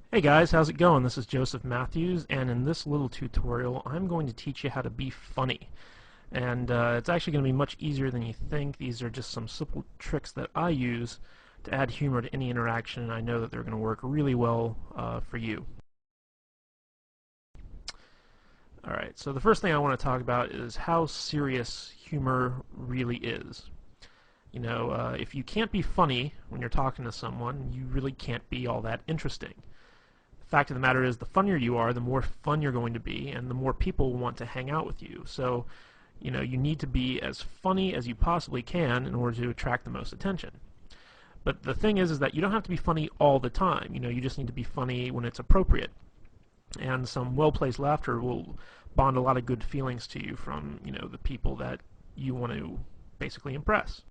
Hey guys, how's it going? This is Joseph Matthews, and in this little tutorial I'm going to teach you how to be funny. And it's actually going to be much easier than you think. These are just some simple tricks that I use to add humor to any interaction, and I know that they're going to work really well for you. Alright, so the first thing I want to talk about is how serious humor really is. If you can't be funny when you're talking to someone, you really can't be all that interesting. Fact of the matter is, the funnier you are, the more fun you're going to be, and the more people want to hang out with you. So, you need to be as funny as you possibly can in order to attract the most attention. But the thing is that you don't have to be funny all the time. You just need to be funny when it's appropriate. And some well-placed laughter will bond a lot of good feelings to you from, the people that you want to basically impress.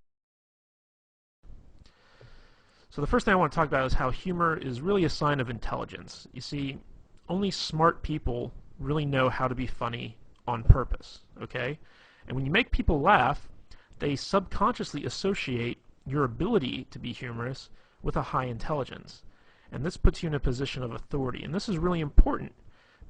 So the first thing I want to talk about is how humor is really a sign of intelligence. You see, only smart people really know how to be funny on purpose, okay? And when you make people laugh, they subconsciously associate your ability to be humorous with a high intelligence. And this puts you in a position of authority. And this is really important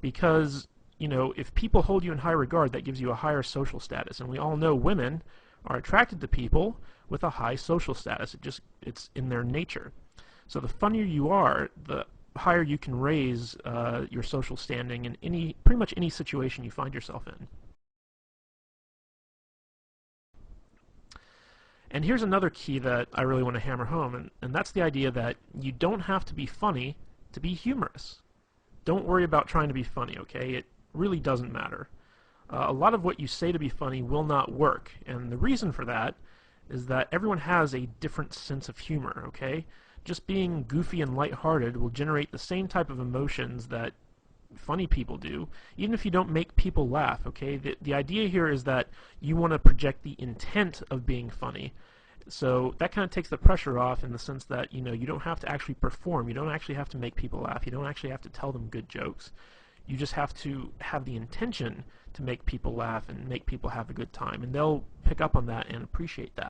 because, if people hold you in high regard, that gives you a higher social status. And we all know women are attracted to people with a high social status. It's in their nature. So the funnier you are, the higher you can raise your social standing in pretty much any situation you find yourself in. And here's another key that I really want to hammer home, and that's the idea that you don't have to be funny to be humorous. Don't worry about trying to be funny, okay? It really doesn't matter. A lot of what you say to be funny will not work, and the reason for that is that everyone has a different sense of humor, okay? Just being goofy and lighthearted will generate the same type of emotions that funny people do, even if you don't make people laugh, okay? The idea here is that you want to project the intent of being funny. So that kind of takes the pressure off in the sense that, you don't have to actually perform. You don't actually have to make people laugh. You don't actually have to tell them good jokes. You just have to have the intention to make people laugh and make people have a good time, and they'll pick up on that and appreciate that.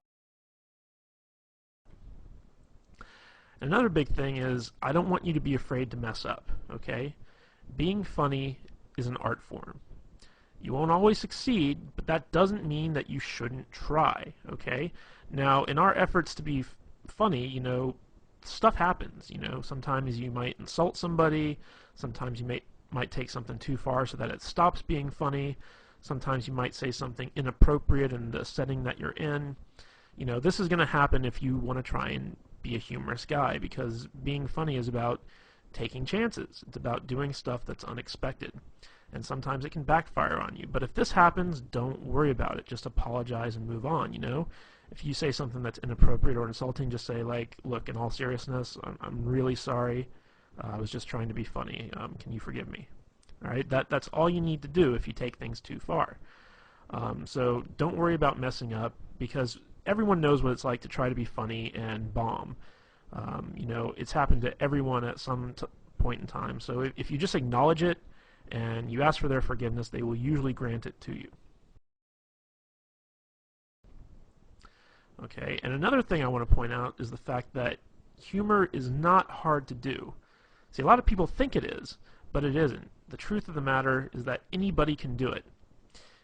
Another big thing is I don't want you to be afraid to mess up, okay? Being funny is an art form. You won't always succeed, but that doesn't mean that you shouldn't try, okay? Now, in our efforts to be funny, stuff happens, Sometimes you might insult somebody, sometimes you might take something too far so that it stops being funny, sometimes you might say something inappropriate in the setting that you're in. This is going to happen if you want to try and be a humorous guy, because being funny is about taking chances. It's about doing stuff that's unexpected. And sometimes it can backfire on you. But if this happens, don't worry about it. Just apologize and move on, If you say something that's inappropriate or insulting, just say, like, look, in all seriousness, I'm really sorry. I was just trying to be funny. Can you forgive me? All right, that's all you need to do if you take things too far. So don't worry about messing up, because everyone knows what it's like to try to be funny and bomb. It's happened to everyone at some point in time. So if you just acknowledge it and you ask for their forgiveness, they will usually grant it to you. Okay, and another thing I want to point out is the fact that humor is not hard to do. See, a lot of people think it is, but it isn't. The truth of the matter is that anybody can do it.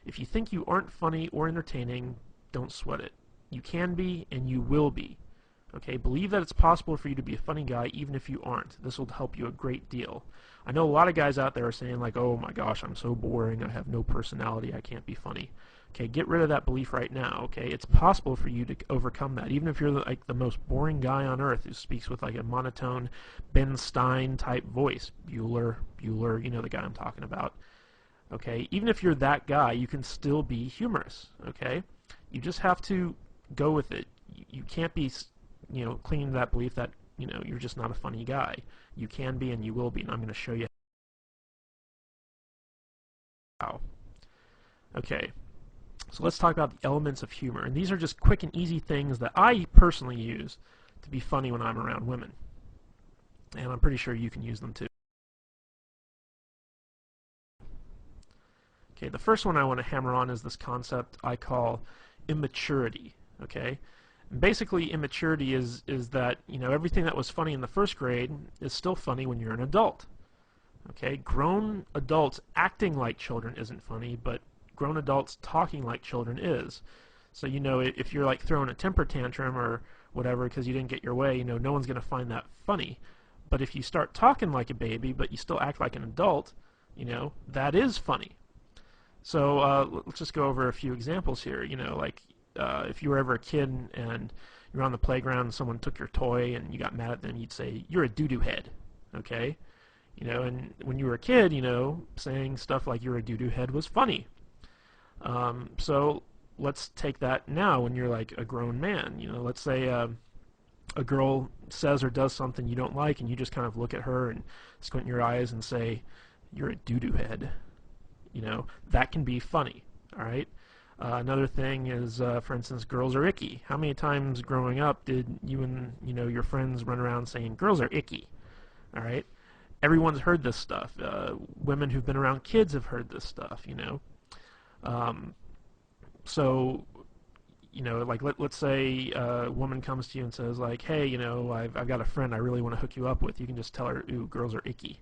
If you think you aren't funny or entertaining, don't sweat it. You can be, and you will be. Okay, believe that it's possible for you to be a funny guy even if you aren't. This will help you a great deal. I know a lot of guys out there are saying, like, oh my gosh, I'm so boring, I have no personality, I can't be funny. Okay, get rid of that belief right now, okay? It's possible for you to overcome that, even if you're like the most boring guy on earth who speaks with like a monotone Ben Stein type voice. Bueller, the guy I'm talking about. Okay, even if you're that guy, you can still be humorous, okay? You just have to go with it. You can't be, clinging to that belief that, you're just not a funny guy. You can be and you will be, and I'm going to show you how. Okay, so let's talk about the elements of humor. And these are just quick and easy things that I personally use to be funny when I'm around women. And I'm pretty sure you can use them too. Okay, the first one I want to hammer on is this concept I call immaturity. Okay, Basically, immaturity is that, you know, everything that was funny in the first grade is still funny when you're an adult. Okay, grown adults acting like children isn't funny, but grown adults talking like children is. So, you know, if you're like throwing a temper tantrum or whatever because you didn't get your way, you know, no one's going to find that funny. But if you start talking like a baby, but you still act like an adult, you know, that is funny. So let's just go over a few examples here. You know, like if you were ever a kid and you're on the playground and someone took your toy and you got mad at them, you'd say, "You're a doo-doo head." Okay? You know, and when you were a kid, you know, saying stuff like "you're a doo-doo head" was funny. So let's take that now when you're like a grown man. You know, let's say a girl says or does something you don't like, and you just kind of look at her and squint your eyes and say, "You're a doo-doo head." You know, that can be funny. All right. Another thing is, for instance, girls are icky. How many times growing up did you and your friends run around saying girls are icky? All right. Everyone's heard this stuff. Women who've been around kids have heard this stuff. So like let's say a woman comes to you and says like, "Hey, I've got a friend I really want to hook you up with." You can just tell her, "Ooh, girls are icky,"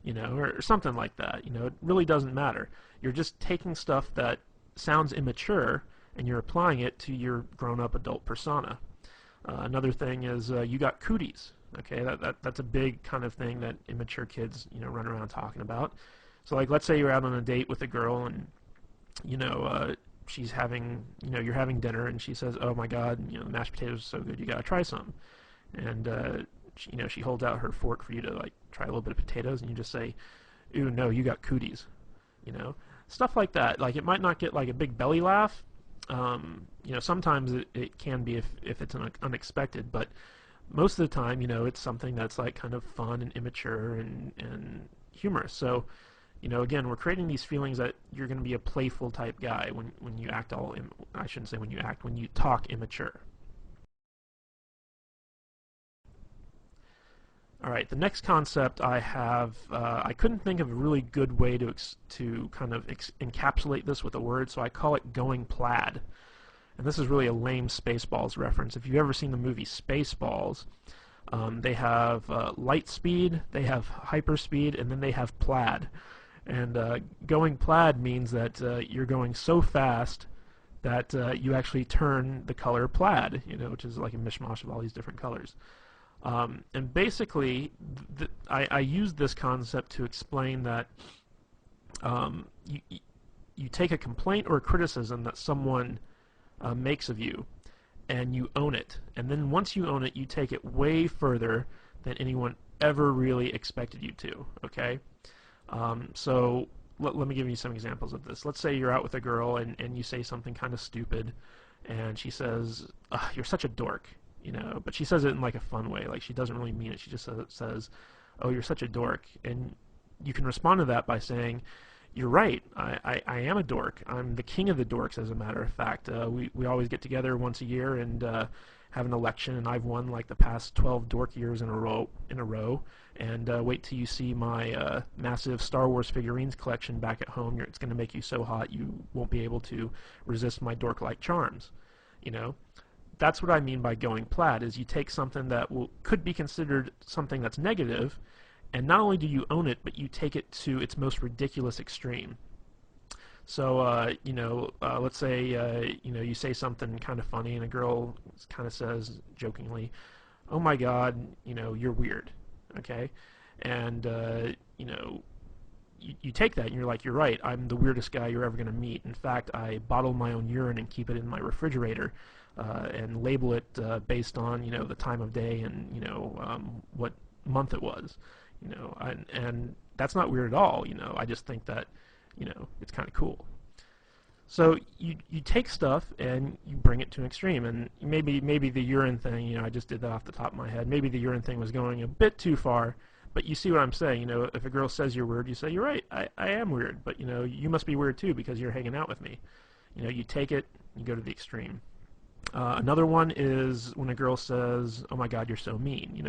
or something like that. It really doesn't matter. You're just taking stuff that sounds immature and you're applying it to your grown-up adult persona. Another thing is you got cooties. Okay, that's a big kind of thing that immature kids run around talking about. So like let's say you're out on a date with a girl and she's having you're having dinner and she says, "Oh my God, the mashed potatoes are so good, you gotta try some." And she holds out her fork for you to like try a little bit of potatoes, and you just say, "Ooh, no, you got cooties." Stuff like that. Like it might not get like a big belly laugh. Sometimes it can be if it's unexpected, but most of the time, it's something that's like kind of fun and immature and humorous. So, again, we're creating these feelings that you're going to be a playful type guy when you act I shouldn't say when you act, when you talk immature. All right, the next concept I have, I couldn't think of a really good way to kind of encapsulate this with a word, so I call it going plaid. And this is really a lame Spaceballs reference. If you've ever seen the movie Spaceballs, they have light speed, they have hyperspeed, and then they have plaid. And going plaid means that you're going so fast that you actually turn the color plaid, which is like a mishmash of all these different colors. And basically, I use this concept to explain that you take a complaint or a criticism that someone makes of you, and you own it. And then once you own it, you take it way further than anyone ever really expected you to. Okay? So let me give you some examples of this. Let's say you're out with a girl and you say something kind of stupid, and she says, "Ugh, you're such a dork." But she says it in like a fun way. Like she doesn't really mean it. She just says, "Oh, you're such a dork." And you can respond to that by saying, "You're right. I am a dork. I'm the king of the dorks, as a matter of fact. We always get together once a year and have an election, and I've won like the past 12 dork years in a row. And wait till you see my massive Star Wars figurines collection back at home. It's going to make you so hot you won't be able to resist my dork-like charms." That's what I mean by going plaid, is you take something that could be considered something that's negative, and not only do you own it, but you take it to its most ridiculous extreme. So, let's say, you say something kind of funny, and a girl kind of says jokingly, "Oh my God, you're weird." Okay? And, you take that and you're like, "You're right, I'm the weirdest guy you're ever going to meet. In fact, I bottle my own urine and keep it in my refrigerator and label it based on, the time of day and, what month it was." And that's not weird at all. I just think that, it's kind of cool. So you take stuff and you bring it to an extreme, and maybe the urine thing, I just did that off the top of my head. Maybe the urine thing was going a bit too far, but you see what I'm saying. If a girl says you're weird, you say, "You're right, I am weird, but you must be weird too because you're hanging out with me." You take it, you go to the extreme. Another one is when a girl says, "Oh my God, you're so mean."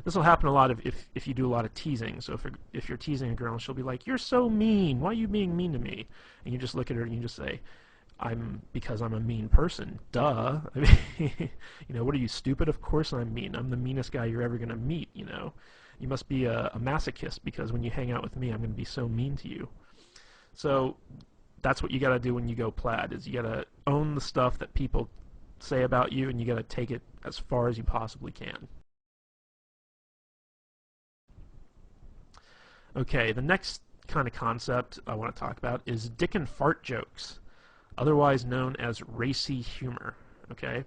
This will happen a lot if you do a lot of teasing. So if you're teasing a girl, she'll be like, "You're so mean. Why are you being mean to me?" And you just look at her and you just say, because I'm a mean person. Duh. I mean, what are you, stupid? Of course I'm mean. I'm the meanest guy you're ever gonna meet. You must be a masochist because when you hang out with me, I'm gonna be so mean to you. So that's what you gotta do when you go plaid. Is you gotta own the stuff that people say about you, and you gotta take it as far as you possibly can. Okay, the next kind of concept I want to talk about is dick and fart jokes, otherwise known as racy humor. Okay?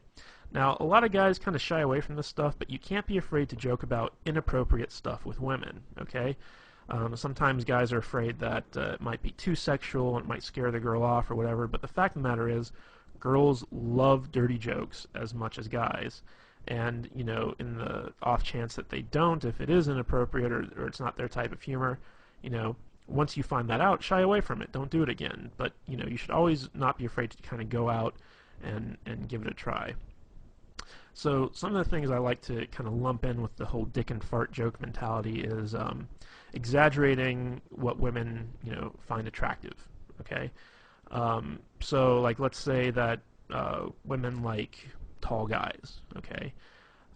Now, a lot of guys kind of shy away from this stuff, but you can't be afraid to joke about inappropriate stuff with women. Okay? Sometimes guys are afraid that it might be too sexual and it might scare the girl off or whatever, but the fact of the matter is, girls love dirty jokes as much as guys. And, in the off chance that they don't, if it is inappropriate or it's not their type of humor, once you find that out, shy away from it. Don't do it again. But, you should always not be afraid to kind of go out and give it a try. So some of the things I like to kind of lump in with the whole dick and fart joke mentality is exaggerating what women, find attractive. Okay? So, like, let's say that women like tall guys, okay?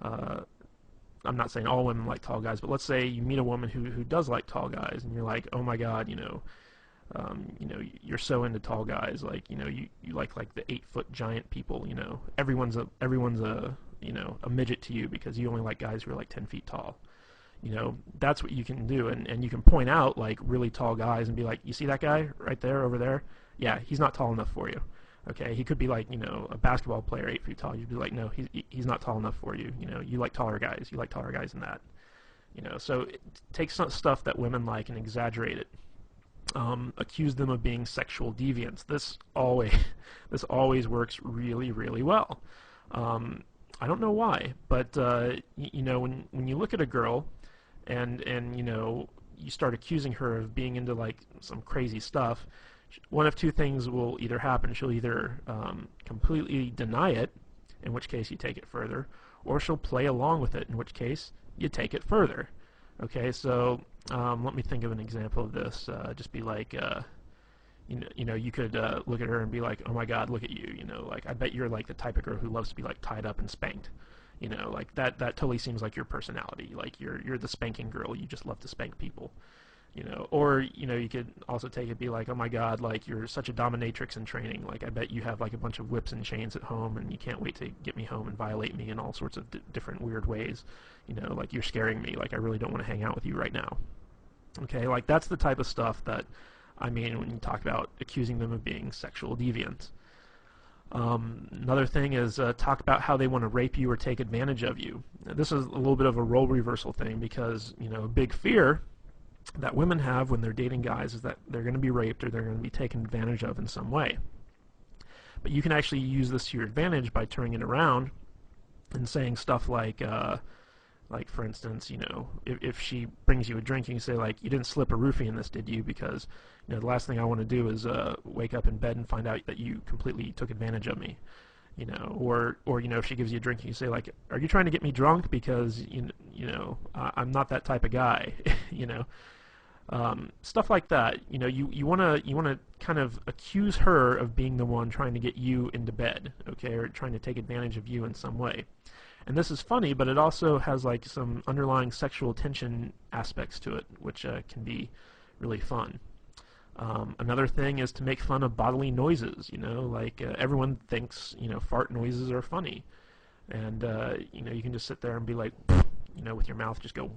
I'm not saying all women like tall guys, but let's say you meet a woman who does like tall guys, and you're like, oh my God, you're so into tall guys, like, you like the 8-foot giant people, everyone's a a midget to you because you only like guys who are like 10 feet tall. That's what you can do, and you can point out like really tall guys and be like, you see that guy right there over there? Yeah, he's not tall enough for you. Okay, he could be like, a basketball player 8 feet tall. You'd be like, no, he's not tall enough for you. You like taller guys. You like taller guys than that. So take some stuff that women like and exaggerate it. Accuse them of being sexual deviants. This always works really, really well. I don't know why, but when you look at a girl and you start accusing her of being into like some crazy stuff, one of two things will either happen. She'll either completely deny it, in which case you take it further, or she'll play along with it, in which case you take it further. Okay, so let me think of an example of this. Just be like, you could look at her and be like, oh my God, look at you. Like, I bet you're like the type of girl who loves to be like tied up and spanked. Like that totally seems like your personality. Like you're the spanking girl. You just love to spank people. Or you could also take it, be like, oh my God, like you're such a dominatrix in training. Like I bet you have like a bunch of whips and chains at home, and you can't wait to get me home and violate me in all sorts of different weird ways. Like you're scaring me. Like I really don't want to hang out with you right now. Okay, like that's the type of stuff that I mean when you talk about accusing them of being sexual deviants. Another thing is talk about how they want to rape you or take advantage of you. Now, this is a little bit of a role reversal thing because a big fear that women have when they're dating guys is that they're going to be raped or they're going to be taken advantage of in some way. But you can actually use this to your advantage by turning it around and saying stuff like for instance, if she brings you a drink, you can say like, you didn't slip a roofie in this, did you? Because the last thing I want to do is wake up in bed and find out that you completely took advantage of me. Or if she gives you a drink, you say like, are you trying to get me drunk? Because I'm not that type of guy. Stuff like that. You want to kind of accuse her of being the one trying to get you into bed, okay, or trying to take advantage of you in some way. And this is funny, but it also has like some underlying sexual tension aspects to it, which can be really fun. Another thing is to make fun of bodily noises. Like everyone thinks fart noises are funny, and you can just sit there and be like, with your mouth just go.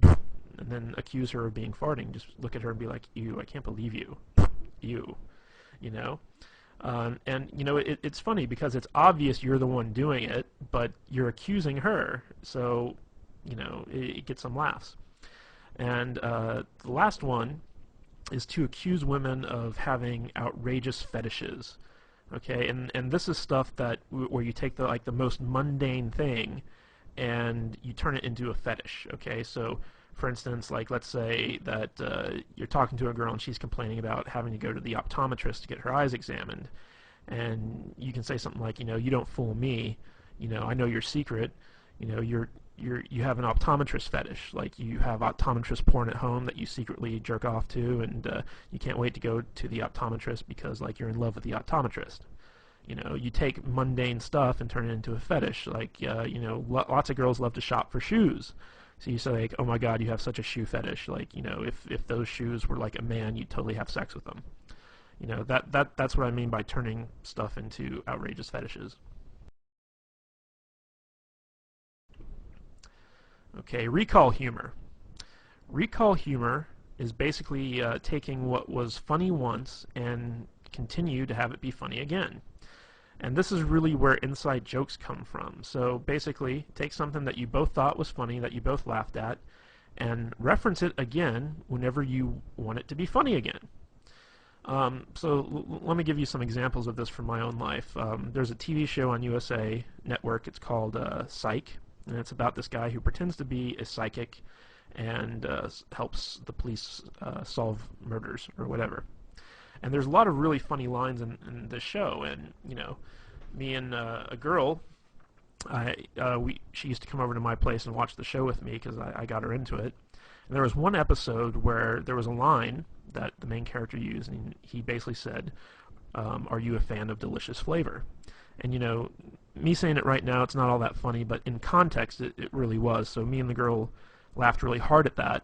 And then accuse her of being farting. Just look at her and be like, ew, I can't believe you. Ew. It's funny because it's obvious you're the one doing it, but you're accusing her, so, it gets some laughs. And the last one is to accuse women of having outrageous fetishes. Okay, and this is stuff that where you take the most mundane thing and you turn it into a fetish. Okay, so for instance, like let's say that you're talking to a girl and she's complaining about having to go to the optometrist to get her eyes examined, and you can say something like, you don't fool me, I know your secret, you have an optometrist fetish, like you have optometrist porn at home that you secretly jerk off to, and you can't wait to go to the optometrist because like you're in love with the optometrist. You take mundane stuff and turn it into a fetish. Like, lots of girls love to shop for shoes. So you say, like, oh my God, you have such a shoe fetish. Like, if those shoes were like a man, you'd totally have sex with them. That's what I mean by turning stuff into outrageous fetishes. Okay, recall humor. Recall humor is basically taking what was funny once and continue to have it be funny again. And this is really where inside jokes come from. So basically, take something that you both thought was funny, that you both laughed at, and reference it again whenever you want it to be funny again. Let me give you some examples of this from my own life. There's a TV show on USA Network. It's called Psych, and it's about this guy who pretends to be a psychic and helps the police solve murders or whatever. And there's a lot of really funny lines in this show. And me and a girl, she used to come over to my place and watch the show with me because I got her into it. And there was one episode where there was a line that the main character used, and he basically said, "Are you a fan of delicious flavor?" And me saying it right now, it's not all that funny, but in context, it really was. So me and the girl laughed really hard at that.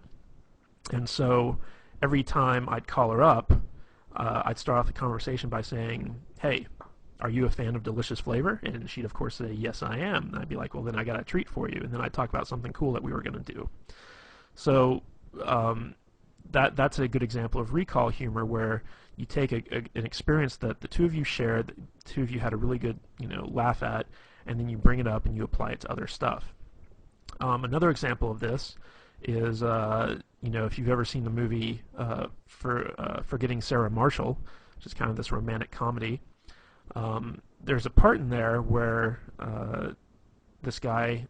And so every time I'd call her up, I'd start off the conversation by saying, "Hey, are you a fan of delicious flavor?" And she'd of course say, "Yes, I am." And I'd be like, "Well, then I got a treat for you." And then I'd talk about something cool that we were going to do. So that's a good example of recall humor, where you take an experience that the two of you shared, the two of you had a really good laugh at, and then you bring it up and you apply it to other stuff. Another example of this is if you've ever seen the movie Forgetting Sarah Marshall, which is kind of this romantic comedy. There's a part in there where this guy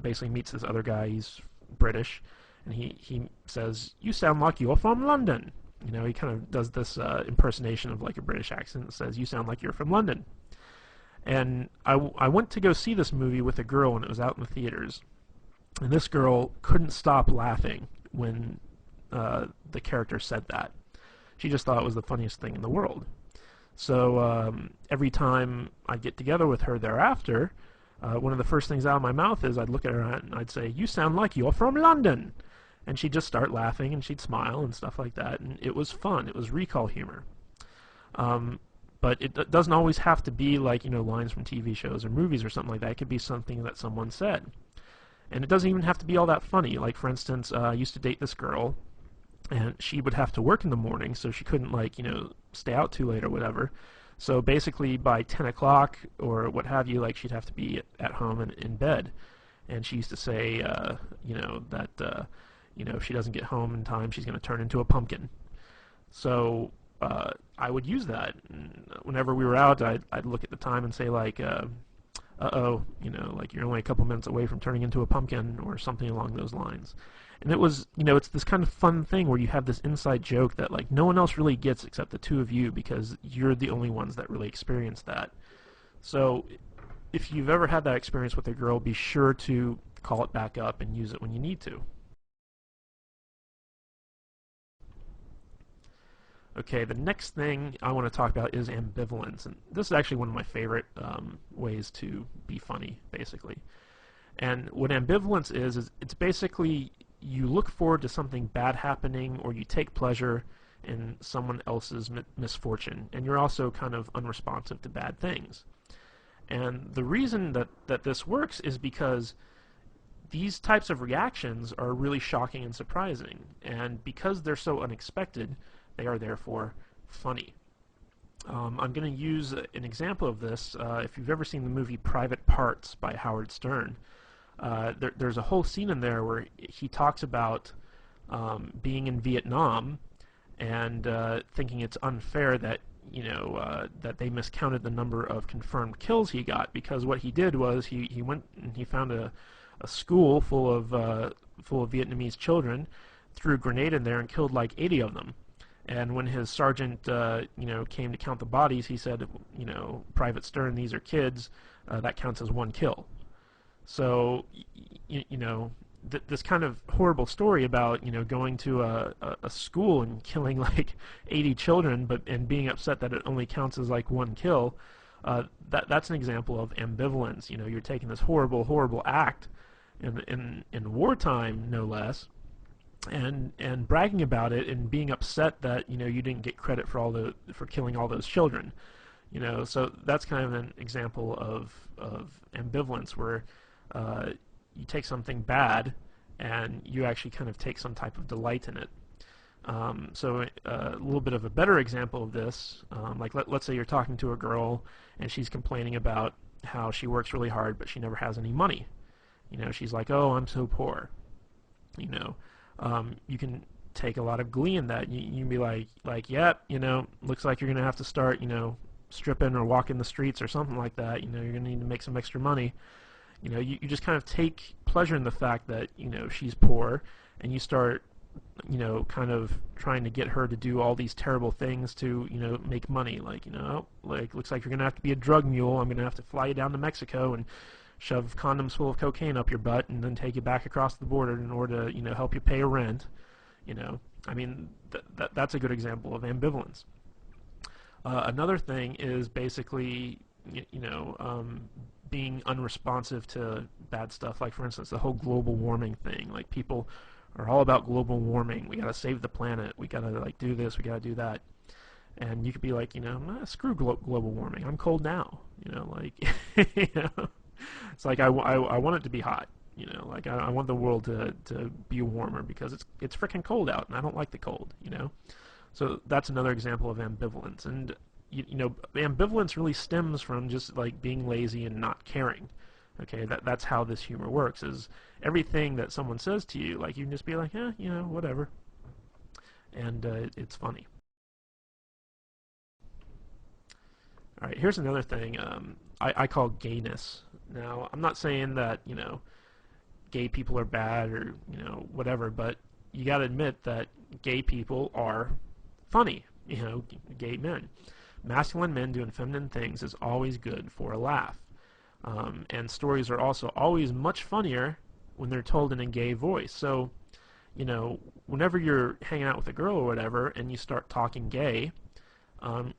basically meets this other guy. He's British, and he says, "You sound like you're from London." He kind of does this impersonation of like a British accent and says, "You sound like you're from London." And I went to go see this movie with a girl, and it was out in the theaters. And this girl couldn't stop laughing when the character said that. She just thought it was the funniest thing in the world. So every time I'd get together with her thereafter, one of the first things out of my mouth is I'd look at her and I'd say, "You sound like you're from London." And she'd just start laughing and she'd smile and stuff like that. And it was fun. It was recall humor. But it doesn't always have to be like, lines from TV shows or movies or something like that. It could be something that someone said. And it doesn't even have to be all that funny. Like, for instance, I used to date this girl, and she would have to work in the morning, so she couldn't, stay out too late or whatever. So basically, by 10 o'clock or what have you, she'd have to be at home and in bed. And she used to say, that, if she doesn't get home in time, she's going to turn into a pumpkin. So I would use that. And whenever we were out, I'd look at the time and say, uh-oh, you're only a couple minutes away from turning into a pumpkin, or something along those lines. And it was, it's this kind of fun thing where you have this inside joke that, no one else really gets except the two of you, because you're the only ones that really experience that. So if you've ever had that experience with a girl, be sure to call it back up and use it when you need to. Okay, the next thing I want to talk about is ambivalence, and this is actually one of my favorite ways to be funny, basically. And what ambivalence is it's basically you look forward to something bad happening, or you take pleasure in someone else's misfortune, and you're also kind of unresponsive to bad things. And the reason that this works is because these types of reactions are really shocking and surprising, and because they're so unexpected, they are therefore funny. I'm going to use an example of this. If you've ever seen the movie Private Parts by Howard Stern, there's a whole scene in there where he talks about being in Vietnam and thinking it's unfair that that they miscounted the number of confirmed kills he got, because what he did was he went and he found a school full of Vietnamese children, threw a grenade in there and killed like 80 of them. And when his sergeant, came to count the bodies, he said, "Private Stern, these are kids. That counts as one kill." So, this kind of horrible story about, going to a school and killing like 80 children, and being upset that it only counts as like one kill, That's an example of ambivalence. You know, you're taking this horrible, horrible act in wartime, no less, and bragging about it and being upset that you didn't get credit for killing all those children. So that's kind of an example of ambivalence where you take something bad and you actually kind of take some type of delight in it. So a little bit of a better example of this, like let's say you're talking to a girl and she's complaining about how she works really hard but she never has any money. She's like, oh, I'm so poor. You can take a lot of glee in that. You can be like, yep, looks like you're gonna have to start, stripping or walking the streets or something like that. You're gonna need to make some extra money. You just kind of take pleasure in the fact that she's poor, and you start kind of trying to get her to do all these terrible things to make money. Like looks like you're gonna have to be a drug mule. I'm gonna have to fly you down to Mexico and shove condoms full of cocaine up your butt and then take you back across the border in order to help you pay a rent. I mean that's a good example of ambivalence. Another thing is basically being unresponsive to bad stuff. Like for instance the whole global warming thing. Like people are all about global warming. We gotta save the planet. We gotta do this. We gotta do that. And you could be like, screw global warming. I'm cold now. It's like I want it to be hot. I want the world to be warmer because it's freaking cold out and I don't like the cold. So that's another example of ambivalence. And ambivalence really stems from just like being lazy and not caring. Okay, that's how this humor works. Is everything that someone says to you, like you can just be like, whatever, and it's funny. All right, here's another thing I call gayness. Now, I'm not saying that gay people are bad or whatever, but you got to admit that gay people are funny. Gay men, masculine men doing feminine things is always good for a laugh. And stories are also always much funnier when they're told in a gay voice. So, whenever you're hanging out with a girl or whatever and you start talking gay,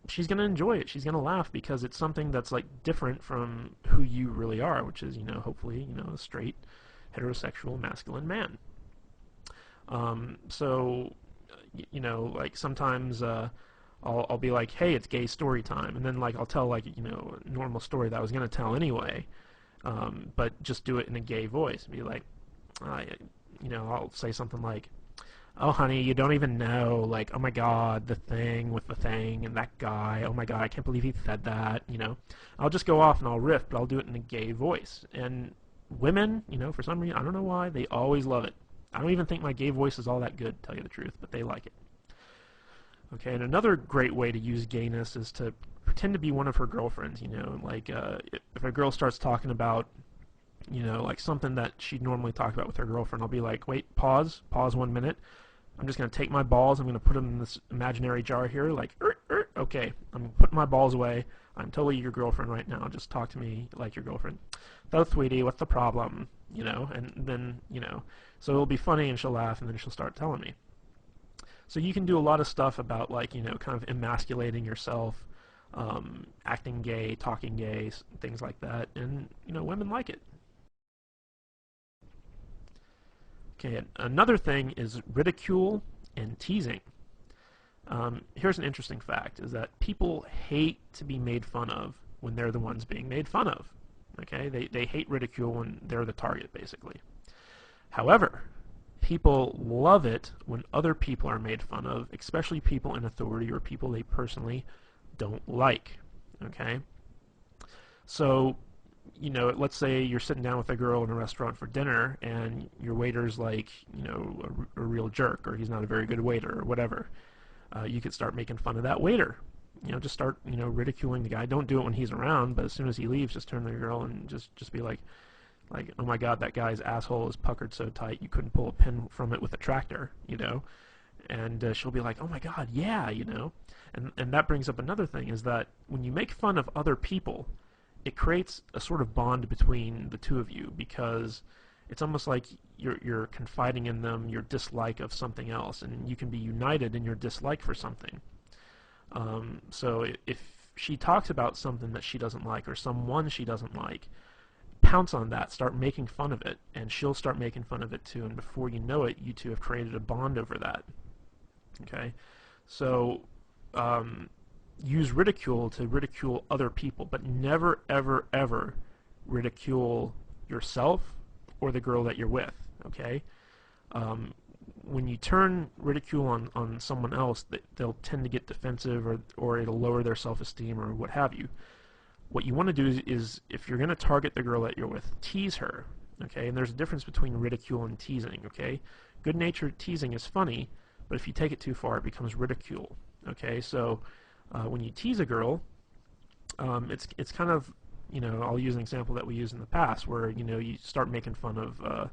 she's going to enjoy it. She's going to laugh because it's something that's like different from who you really are, which is, hopefully, a straight, heterosexual, masculine man. So, like sometimes I'll be like, hey, it's gay story time, and then like I'll tell like a normal story that I was gonna tell anyway, but just do it in a gay voice. Be like, I'll say something like, oh honey, you don't even know, like, oh my god, the thing with the thing and that guy, oh my god, I can't believe he said that. I'll just go off and I'll riff, but I'll do it in a gay voice. And women, for some reason, I don't know why, they always love it. I don't even think my gay voice is all that good, to tell you the truth, but they like it. Okay, and another great way to use gayness is to pretend to be one of her girlfriends. Like if a girl starts talking about, like something that she'd normally talk about with her girlfriend, I'll be like, wait, pause 1 minute. I'm just going to take my balls, I'm going to put them in this imaginary jar here, like, okay, I'm putting my balls away. I'm totally your girlfriend right now. Just talk to me like your girlfriend. So, sweetie, what's the problem? And then, so it'll be funny and she'll laugh and then she'll start telling me. So you can do a lot of stuff about like, kind of emasculating yourself, acting gay, talking gay, things like that, and, women like it. Okay, another thing is ridicule and teasing. Here's an interesting fact, is that people hate to be made fun of when they're the ones being made fun of. Okay, they hate ridicule when they're the target, basically. However, people love it when other people are made fun of, especially people in authority or people they personally don't like. Okay? So, let's say you're sitting down with a girl in a restaurant for dinner and your waiter's like, a real jerk, or he's not a very good waiter or whatever. You could start making fun of that waiter. Just start, ridiculing the guy. Don't do it when he's around, but as soon as he leaves, just turn to the girl and just be like, oh my god, that guy's asshole is puckered so tight you couldn't pull a pin from it with a tractor, and she'll be like, oh my god, yeah, and that brings up another thing, is that when you make fun of other people, it creates a sort of bond between the two of you, because it's almost like you're confiding in them your dislike of something else, and you can be united in your dislike for something. So she talks about something that she doesn't like or someone she doesn't like, pounce on that, start making fun of it, and she'll start making fun of it too, and before you know it, you two have created a bond over that. Okay? So, use ridicule to ridicule other people, but never, ever, ever ridicule yourself or the girl that you're with. Okay? When you turn ridicule on someone else, they'll tend to get defensive, or it'll lower their self-esteem or what have you. What you want to do is if you're going to target the girl that you're with, tease her. Okay? And there's a difference between ridicule and teasing. Okay? Good-natured teasing is funny, but if you take it too far, it becomes ridicule. Okay? So when you tease a girl, it's kind of, I'll use an example that we used in the past where, you start making fun of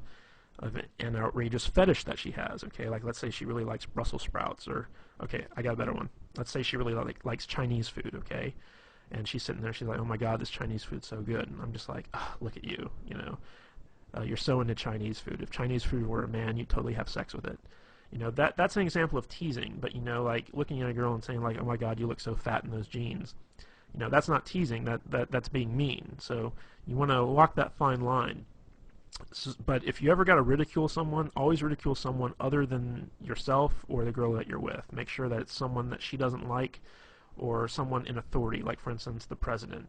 an outrageous fetish that she has. Okay, like let's say she really likes Brussels sprouts, or okay, I got a better one. Let's say she really likes Chinese food. Okay, and she's sitting there, she's like, oh my God, this Chinese food's so good, and I'm just like, oh, look at you, you're so into Chinese food. If Chinese food were a man, you'd totally have sex with it. That's an example of teasing, but like looking at a girl and saying like, oh my God, you look so fat in those jeans. That's not teasing. That's being mean. So you want to walk that fine line. But if you ever got to ridicule someone, always ridicule someone other than yourself or the girl that you're with. Make sure that it's someone that she doesn't like, or someone in authority, like for instance the president.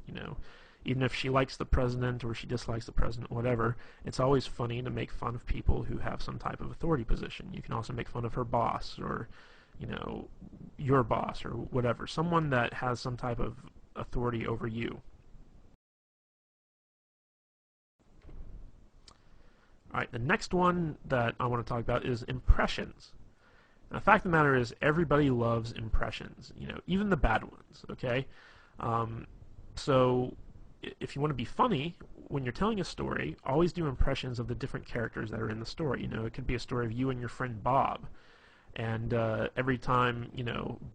Even if she likes the president or she dislikes the president, whatever, it's always funny to make fun of people who have some type of authority position. You can also make fun of her boss, or your boss, or whatever, someone that has some type of authority over you. Alright, the next one that I want to talk about is impressions. Now, the fact of the matter is, everybody loves impressions, even the bad ones, okay? So, if you want to be funny, when you're telling a story, always do impressions of the different characters that are in the story. It could be a story of you and your friend Bob, and every time,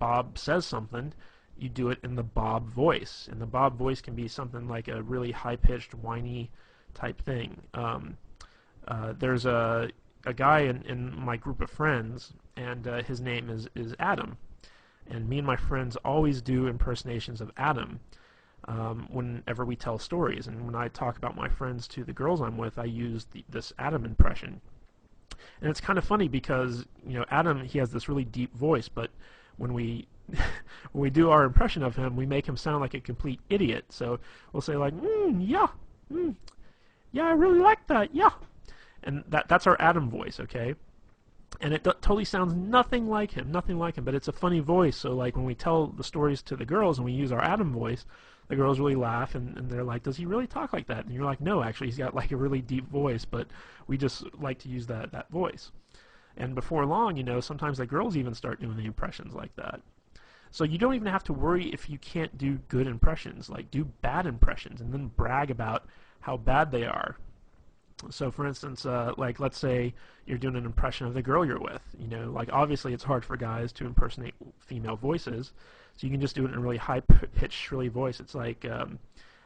Bob says something, you do it in the Bob voice, and the Bob voice can be something like a really high-pitched, whiny type thing. There's a guy in my group of friends, and his name is Adam. And me and my friends always do impersonations of Adam whenever we tell stories. And when I talk about my friends to the girls I'm with, I use this Adam impression. And it's kind of funny because, Adam, he has this really deep voice, but when we when we do our impression of him, we make him sound like a complete idiot. So we'll say like, yeah, yeah, I really like that, yeah. And that's our Adam voice, okay? And it totally sounds nothing like him, but it's a funny voice. So like when we tell the stories to the girls and we use our Adam voice, the girls really laugh, and they're like, does he really talk like that? And you're like, no, actually, he's got like a really deep voice, but we just like to use that voice. And before long, sometimes the girls even start doing the impressions like that. So you don't even have to worry if you can't do good impressions. Like, do bad impressions and then brag about how bad they are. So for instance, like let's say you're doing an impression of the girl you're with. Like obviously it's hard for guys to impersonate female voices, so you can just do it in a really high-pitched, shrilly voice. It's like, oh,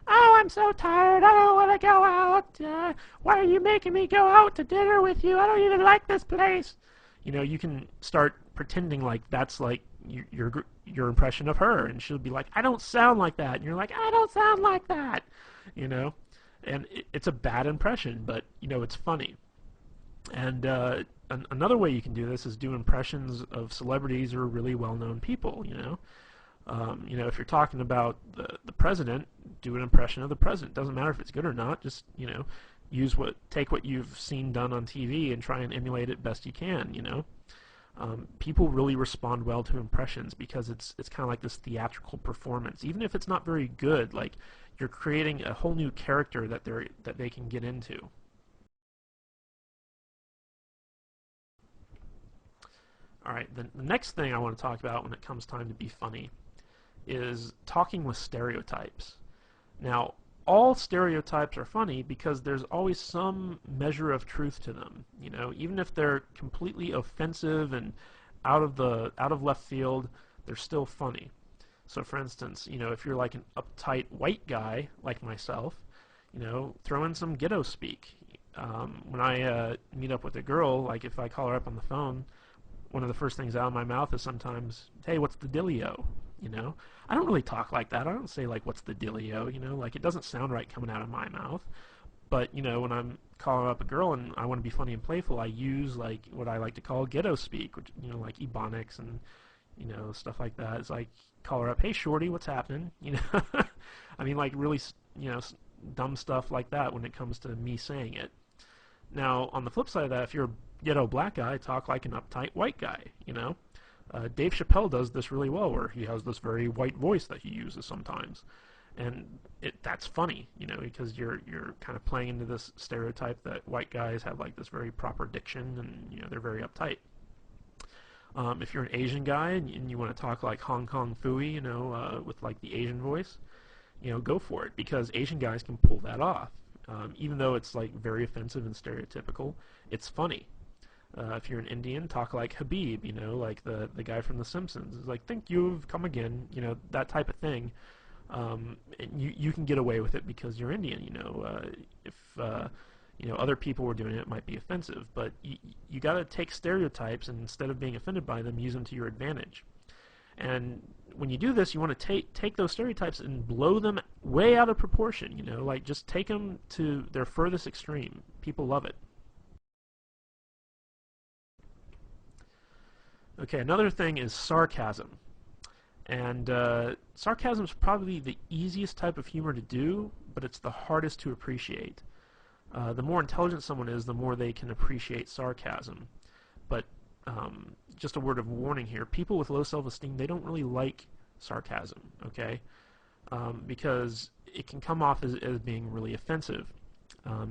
I'm so tired, I don't want to go out. Why are you making me go out to dinner with you? I don't even like this place. You can start pretending like that's like your impression of her, and she'll be like, I don't sound like that. And you're like, I don't sound like that. And it's a bad impression, but it's funny. And another way you can do this is do impressions of celebrities or really well-known people. If you're talking about the president, do an impression of the president. Doesn't matter if it's good or not. Just take what you've seen done on TV and try and emulate it best you can. People really respond well to impressions because it's kind of like this theatrical performance. Even if it's not very good, like you're creating a whole new character that they can get into. All right, the next thing I want to talk about when it comes time to be funny is talking with stereotypes. Now, all stereotypes are funny because there's always some measure of truth to them. Even if they're completely offensive and out of left field, they're still funny. So for instance, if you're like an uptight white guy like myself, throw in some ghetto speak. When I meet up with a girl, like if I call her up on the phone, one of the first things out of my mouth is sometimes, hey, what's the dealio? you know? I don't really talk like that. I don't say like, what's the dealio, you know? Like, it doesn't sound right coming out of my mouth. But, you know, when I'm calling up a girl and I want to be funny and playful, I use like what I like to call ghetto speak, which, you know, like ebonics and, you know, stuff like that. It's like, call her up, hey shorty, what's happening? You know, I mean, like really, you know, dumb stuff like that when it comes to me saying it. Now, on the flip side of that, if you're a ghetto black guy, talk like an uptight white guy, you know? Dave Chappelle does this really well, where he has this very white voice that he uses sometimes, and that's funny, you know, because you're kind of playing into this stereotype that white guys have like this very proper diction, and you know they're very uptight. If you're an Asian guy and you want to talk like Hong Kong Phooey, you know, with like the Asian voice, you know, go for it, because Asian guys can pull that off. Even though it's like very offensive and stereotypical, it's funny. If you're an Indian, talk like Habib, you know, like the guy from The Simpsons. It's like, thank you've come again, you know, that type of thing. You can get away with it because you're Indian, you know. If you know other people were doing it, it might be offensive, but you got to take stereotypes and instead of being offended by them, use them to your advantage. And when you do this, you want to take those stereotypes and blow them way out of proportion, you know, like just take them to their furthest extreme. People love it. Okay, another thing is sarcasm. And sarcasm is probably the easiest type of humor to do, but it's the hardest to appreciate. The more intelligent someone is, the more they can appreciate sarcasm. But just a word of warning here, people with low self-esteem, they don't really like sarcasm, okay? Because it can come off as being really offensive.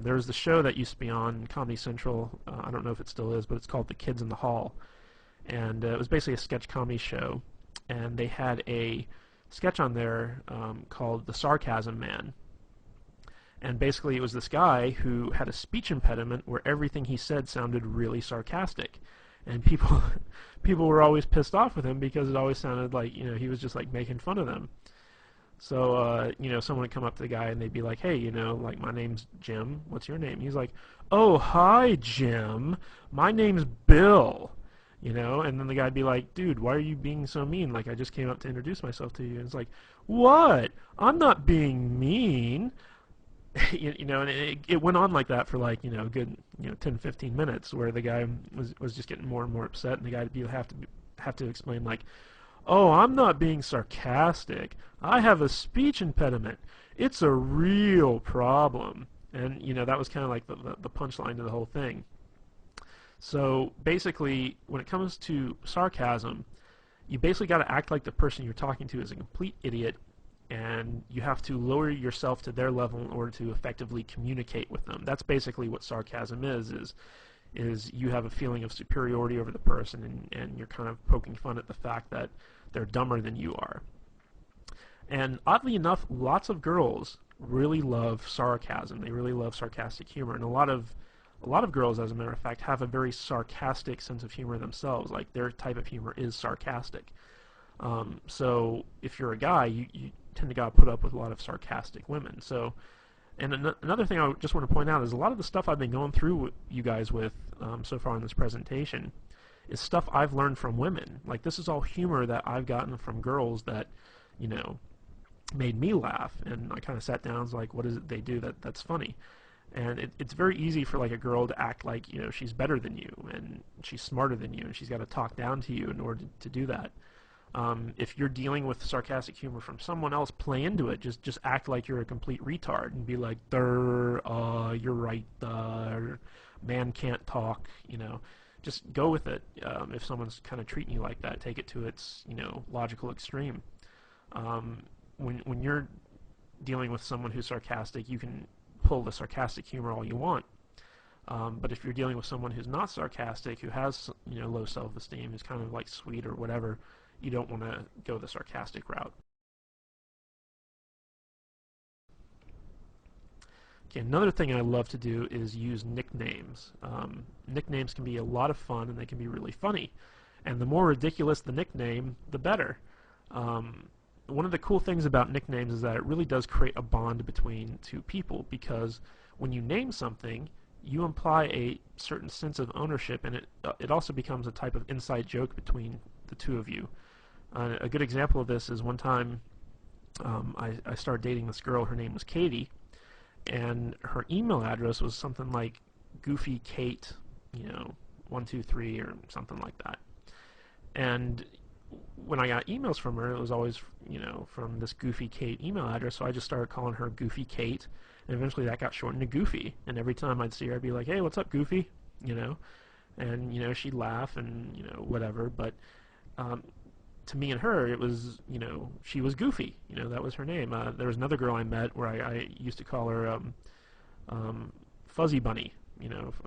There was the show that used to be on Comedy Central, I don't know if it still is, but it's called The Kids in the Hall. And it was basically a sketch comedy show. And they had a sketch on there called The Sarcasm Man. And basically it was this guy who had a speech impediment where everything he said sounded really sarcastic. And people people were always pissed off with him because it always sounded like, you know, he was just like making fun of them. So, you know, someone would come up to the guy and they'd be like, hey, you know, like, my name's Jim. What's your name? He's like, oh, hi, Jim. My name's Bill. You know, and then the guy'd be like, dude, why are you being so mean? Like, I just came up to introduce myself to you. And it's like, what? I'm not being mean. You know, and it went on like that for like, you know, a good, you know, 10, 15 minutes where the guy was just getting more and more upset, and the guy would have to explain like, oh, I'm not being sarcastic. I have a speech impediment. It's a real problem. And, you know, that was kind of like the punchline to the whole thing. So basically, when it comes to sarcasm, you basically got to act like the person you're talking to is a complete idiot, and you have to lower yourself to their level in order to effectively communicate with them. That's basically what sarcasm is you have a feeling of superiority over the person, and you're kind of poking fun at the fact that they're dumber than you are. And oddly enough, lots of girls really love sarcasm. They really love sarcastic humor, and a lot of girls, as a matter of fact, have a very sarcastic sense of humor themselves. Like, their type of humor is sarcastic. So if you're a guy, you tend to gotta put up with a lot of sarcastic women. So, and another thing I just want to point out is a lot of the stuff I've been going through with you guys with so far in this presentation is stuff I've learned from women. Like, this is all humor that I've gotten from girls that, you know, made me laugh. And I kind of sat down and was like, what is it they do that's funny? And it's very easy for like a girl to act like, you know, she's better than you and she's smarter than you, and she's got to talk down to you in order to do that. If you're dealing with sarcastic humor from someone else, play into it. Just act like you're a complete retard and be like, you're right, man can't talk, you know. Just go with it. If someone's kind of treating you like that, take it to its, you know, logical extreme. When you're dealing with someone who's sarcastic, you can pull the sarcastic humor all you want. But if you're dealing with someone who's not sarcastic, who has, you know, low self-esteem, who's kind of like sweet or whatever, you don't want to go the sarcastic route. Okay, another thing I love to do is use nicknames. Nicknames can be a lot of fun, and they can be really funny. And the more ridiculous the nickname, the better. One of the cool things about nicknames is that it really does create a bond between two people, because when you name something, you imply a certain sense of ownership, and it also becomes a type of inside joke between the two of you. A good example of this is one time I started dating this girl. Her name was Katie, and her email address was something like Goofy Kate, 123 or something like that. And when I got emails from her, it was always, from this Goofy Kate email address, so I just started calling her Goofy Kate, and eventually that got shortened to Goofy. And every time I'd see her, I'd be like, "Hey, what's up, Goofy?" And she'd laugh and whatever. But um, to me and her, it was, she was Goofy. That was her name. There was another girl I met where I used to call her Fuzzy Bunny.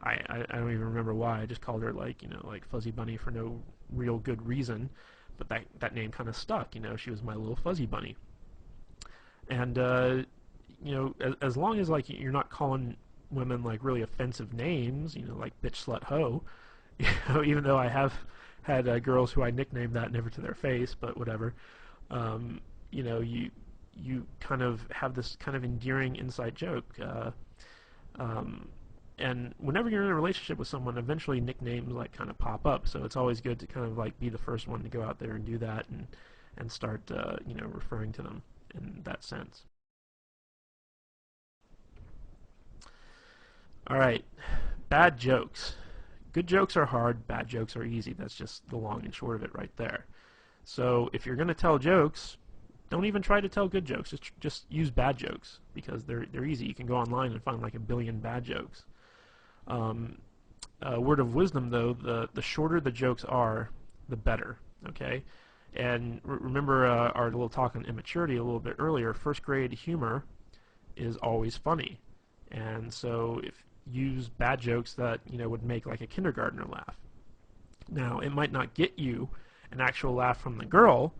I don't even remember why. I just called her like Fuzzy Bunny for no real good reason. But that name kind of stuck. She was my little Fuzzy Bunny. And as long as like you're not calling women like really offensive names, like bitch, slut, hoe. Even though I have had girls who I nicknamed that never to their face, but whatever. You kind of have this kind of endearing inside joke. And whenever you're in a relationship with someone, eventually nicknames like kind of pop up. So it's always good to kind of like be the first one to go out there and do that and start referring to them in that sense. All right, bad jokes. Good jokes are hard, bad jokes are easy. That's just the long and short of it right there. So if you're going to tell jokes, don't even try to tell good jokes. Just use bad jokes because they're easy. You can go online and find like a billion bad jokes. Word of wisdom though, the shorter the jokes are, the better. Okay, and remember our little talk on immaturity a little bit earlier. First grade humor is always funny, and so if use bad jokes that would make like a kindergartner laugh. Now it might not get you an actual laugh from the girl,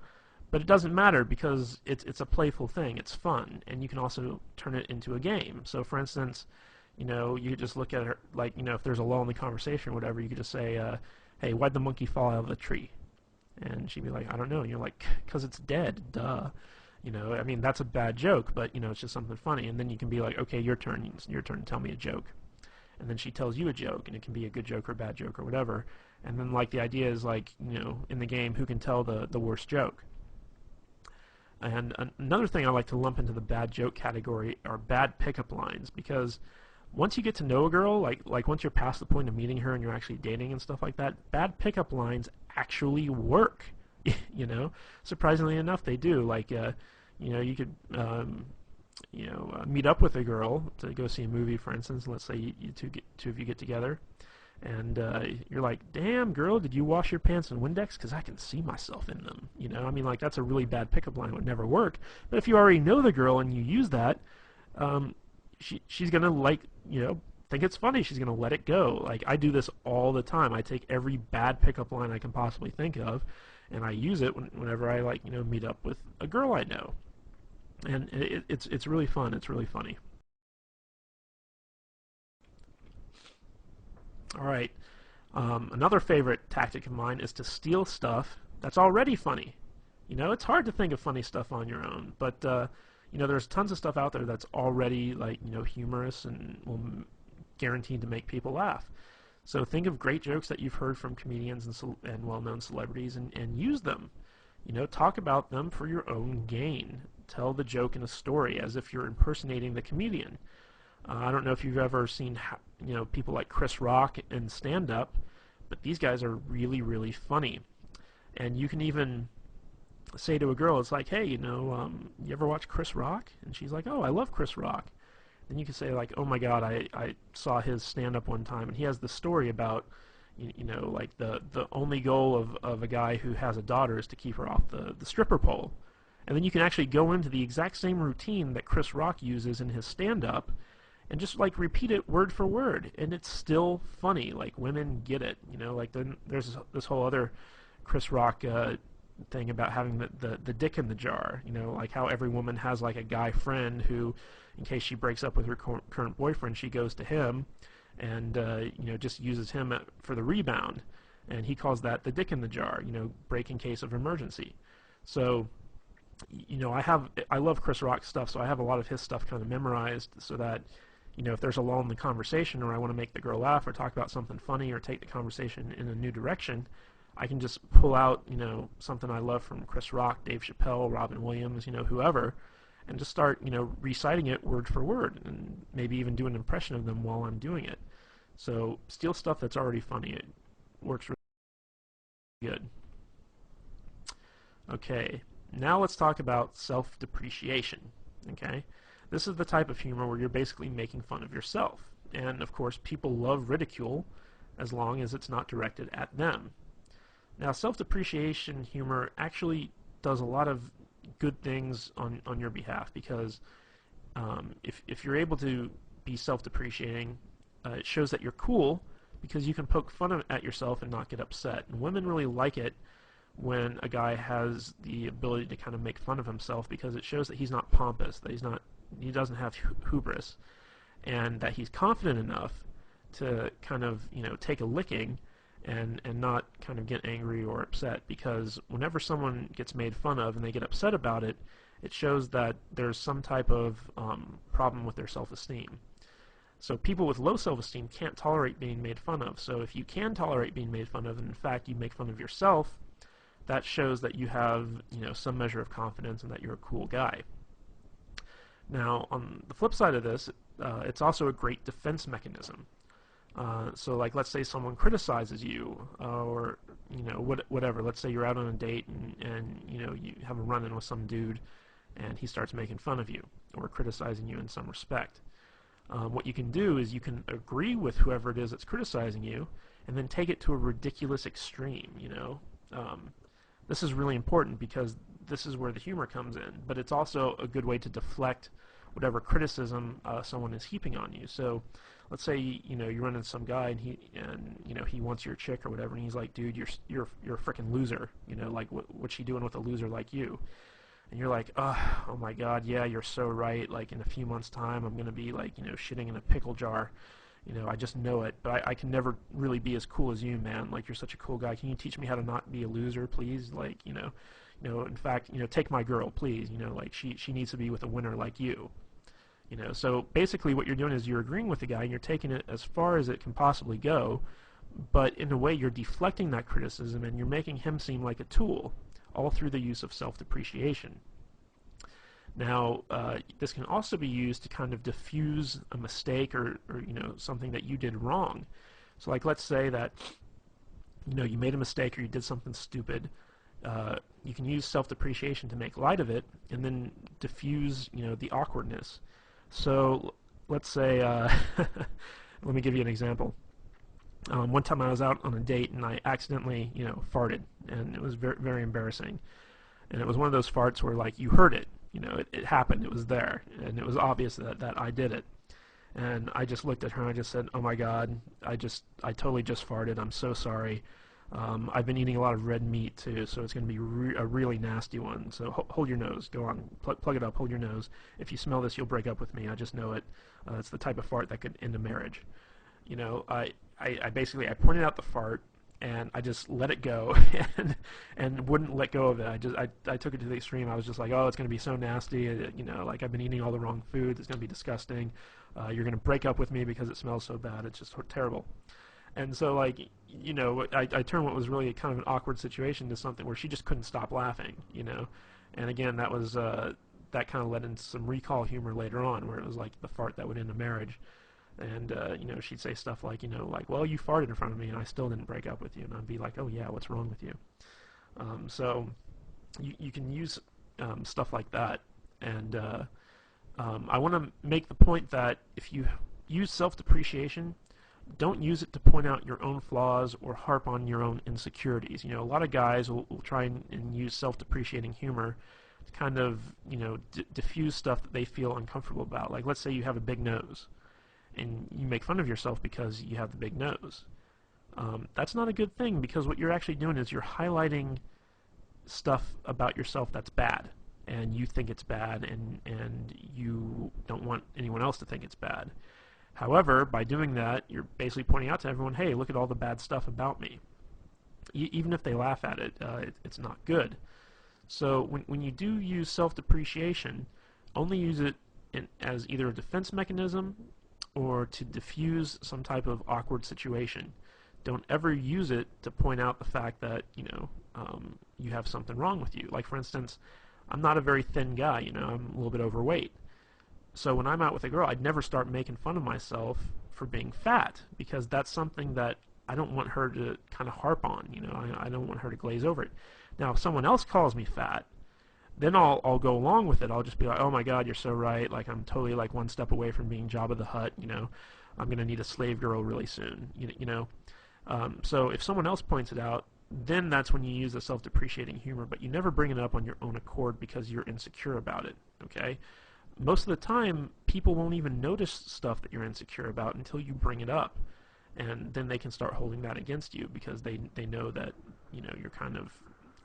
but it doesn't matter because it's a playful thing. It's fun, and you can also turn it into a game. So for instance, you could just look at her like if there's a lull in the conversation or whatever, you could just say, "Hey, why'd the monkey fall out of the tree?" And she'd be like, "I don't know." And you're like, "'Cause it's dead, duh." I mean that's a bad joke, but it's just something funny. And then you can be like, "Okay, your turn. It's your turn to tell me a joke." And then she tells you a joke, and it can be a good joke or a bad joke or whatever. And then like the idea is like in the game, who can tell the worst joke. And another thing I like to lump into the bad joke category are bad pickup lines, because once you get to know a girl, like once you're past the point of meeting her and you're actually dating and stuff like that, bad pickup lines actually work. Surprisingly enough, they do. Like you could meet up with a girl to go see a movie, for instance. Let's say two of you get together, and you're like, "Damn, girl, did you wash your pants in Windex? Because I can see myself in them." I mean, like that's a really bad pickup line. It would never work. But if you already know the girl and you use that, she's gonna think it's funny. She's gonna let it go. Like I do this all the time. I take every bad pickup line I can possibly think of, and I use it whenever I meet up with a girl I know. And it's really fun. It's really funny. All right. Another favorite tactic of mine is to steal stuff that's already funny. It's hard to think of funny stuff on your own, but there's tons of stuff out there that's already humorous and will guaranteed to make people laugh. So think of great jokes that you've heard from comedians and well-known celebrities and use them. Talk about them for your own gain. Tell the joke in a story as if you're impersonating the comedian. I don't know if you've ever seen people like Chris Rock in stand-up, but these guys are really, really funny. And you can even say to a girl, it's like, "Hey, you ever watch Chris Rock?" And she's like, "Oh, I love Chris Rock." Then you can say like, "Oh my God, I saw his stand-up one time, and he has this story about, like the only goal of a guy who has a daughter is to keep her off the stripper pole." And then you can actually go into the exact same routine that Chris Rock uses in his stand-up and just like repeat it word for word, and it's still funny. Like women get it. Like then there's this whole other Chris Rock thing about having the dick in the jar. Like how every woman has like a guy friend who, in case she breaks up with her current boyfriend, she goes to him and just uses him for the rebound, and he calls that the dick in the jar. Break in case of emergency. So I love Chris Rock stuff, so I have a lot of his stuff kind of memorized so that if there's a lull in the conversation or I want to make the girl laugh or talk about something funny or take the conversation in a new direction, I can just pull out, something I love from Chris Rock, Dave Chappelle, Robin Williams, whoever, and just start, reciting it word for word, and maybe even do an impression of them while I'm doing it. So steal stuff that's already funny. It works really good. Okay, now let's talk about self-depreciation. Okay, this is the type of humor where you're basically making fun of yourself. And of course, people love ridicule as long as it's not directed at them. Now, self-depreciation humor actually does a lot of good things on your behalf, because if you're able to be self-depreciating, it shows that you're cool, because you can poke fun at yourself and not get upset. And women really like it when a guy has the ability to kind of make fun of himself, because it shows that he's not pompous, that he doesn't have hubris, and that he's confident enough to kind of take a licking and not kind of get angry or upset. Because whenever someone gets made fun of and they get upset about it, it shows that there's some type of problem with their self-esteem. So people with low self-esteem can't tolerate being made fun of. So if you can tolerate being made fun of, and in fact you make fun of yourself, that shows that you have some measure of confidence and that you're a cool guy. Now, on the flip side of this, it's also a great defense mechanism. So, like, let's say someone criticizes you, or whatever. Let's say you're out on a date and you have a run-in with some dude, and he starts making fun of you or criticizing you in some respect. What you can do is you can agree with whoever it is that's criticizing you, and then take it to a ridiculous extreme. This is really important, because this is where the humor comes in, but it's also a good way to deflect whatever criticism someone is heaping on you. So let's say you run into some guy and he wants your chick or whatever, and he's like, dude, you're a freaking loser. Like, what's she doing with a loser like you? And you're like, oh my God, yeah, you're so right. Like, in a few months' time, I'm gonna be like shitting in a pickle jar. I just know it, but I can never really be as cool as you, man. Like, you're such a cool guy. Can you teach me how to not be a loser, please? Like, in fact, take my girl, please. Like, she needs to be with a winner like you. So basically what you're doing is you're agreeing with the guy and you're taking it as far as it can possibly go, but in a way you're deflecting that criticism and you're making him seem like a tool, all through the use of self-depreciation. Now, this can also be used to kind of diffuse a mistake or something that you did wrong. So, like, let's say that you made a mistake or you did something stupid. You can use self-depreciation to make light of it and then diffuse the awkwardness. So let's say let me give you an example. One time I was out on a date and I accidentally farted, and it was very, very embarrassing. And it was one of those farts where, like, you heard it. It happened. It was there, and it was obvious that I did it. And I just looked at her and I just said, "Oh my God, I totally just farted. I'm so sorry. I've been eating a lot of red meat too, so it's going to be a really nasty one. So hold your nose. Go on, plug it up. Hold your nose. If you smell this, you'll break up with me. I just know it. It's the type of fart that could end a marriage." I basically I pointed out the fart, and I just let it go and wouldn't let go of it. I took it to the extreme. I was just like, oh, it's going to be so nasty. Like, I've been eating all the wrong foods. It's going to be disgusting. You're going to break up with me because it smells so bad. It's just terrible. And so, like, I turned what was really kind of an awkward situation to something where she just couldn't stop laughing, And again, that was that kind of led into some recall humor later on, where it was like the fart that would end a marriage. And, she'd say stuff like, well, you farted in front of me and I still didn't break up with you. And I'd be like, oh, yeah, what's wrong with you? So you can use stuff like that. And I want to make the point that if you use self-depreciation, don't use it to point out your own flaws or harp on your own insecurities. A lot of guys will try and use self-depreciating humor to kind of, diffuse stuff that they feel uncomfortable about. Like, let's say you have a big nose, and you make fun of yourself because you have the big nose. That's not a good thing, because what you're actually doing is you're highlighting stuff about yourself that's bad, and you think it's bad, and you don't want anyone else to think it's bad. However, by doing that, you're basically pointing out to everyone, hey, look at all the bad stuff about me. Even if they laugh at it, it's not good. So when you do use self-depreciation, only use it as either a defense mechanism or to diffuse some type of awkward situation. don't ever use it to point out the fact that, you have something wrong with you. Like, for instance, I'm not a very thin guy, I'm a little bit overweight. So when I'm out with a girl, I'd never start making fun of myself for being fat, because that's something that I don't want her to kind of harp on, I don't want her to glaze over it. Now, if someone else calls me fat, then I'll go along with it. I'll just be like, oh my God, you're so right. Like, I'm totally like one step away from being Jabba the Hutt, I'm going to need a slave girl really soon, So if someone else points it out, then that's when you use the self-depreciating humor, but you never bring it up on your own accord because you're insecure about it, okay? Most of the time, people won't even notice stuff that you're insecure about until you bring it up, and then they can start holding that against you because they know that, you're kind of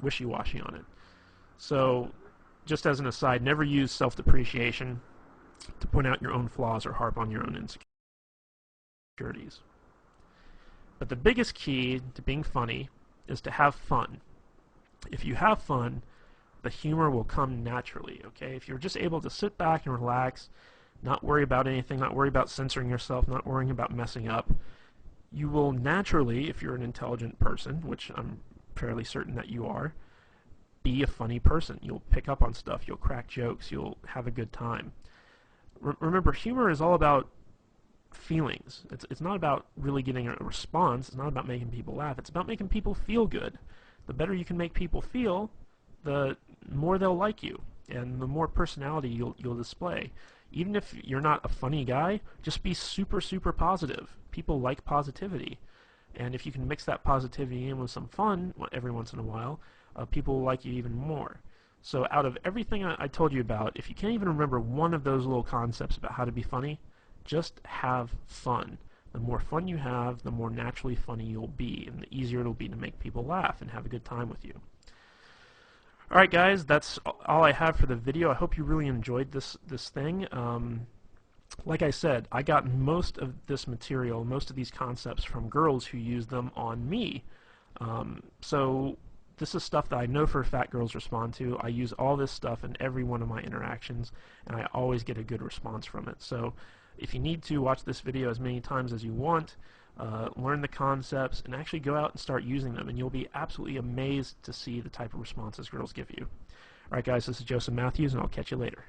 wishy-washy on it. So, just as an aside, never use self-depreciation to point out your own flaws or harp on your own insecurities. But the biggest key to being funny is to have fun. If you have fun, the humor will come naturally, okay? If you're just able to sit back and relax, not worry about anything, not worry about censoring yourself, not worrying about messing up, you will naturally, if you're an intelligent person, which I'm fairly certain that you are, be a funny person. You'll pick up on stuff, you'll crack jokes, you'll have a good time. Remember, humor is all about feelings. It's not about really getting a response. It's not about making people laugh. It's about making people feel good. The better you can make people feel, the more they'll like you, and the more personality you'll display. Even if you're not a funny guy, just be super, super positive. People like positivity. And if you can mix that positivity in with some fun every once in a while, people will like you even more. So out of everything I told you about, if you can't even remember one of those little concepts about how to be funny, just have fun. The more fun you have, the more naturally funny you'll be, and the easier it'll be to make people laugh and have a good time with you. Alright guys, that's all I have for the video. I hope you really enjoyed this thing. Like I said, I got most of this material, most of these concepts from girls who use them on me. So this is stuff that I know for a fact girls respond to. I use all this stuff in every one of my interactions, and I always get a good response from it. So if you need to, watch this video as many times as you want, learn the concepts, and actually go out and start using them, and you'll be absolutely amazed to see the type of responses girls give you. Alright guys, this is Joseph Matthews, and I'll catch you later.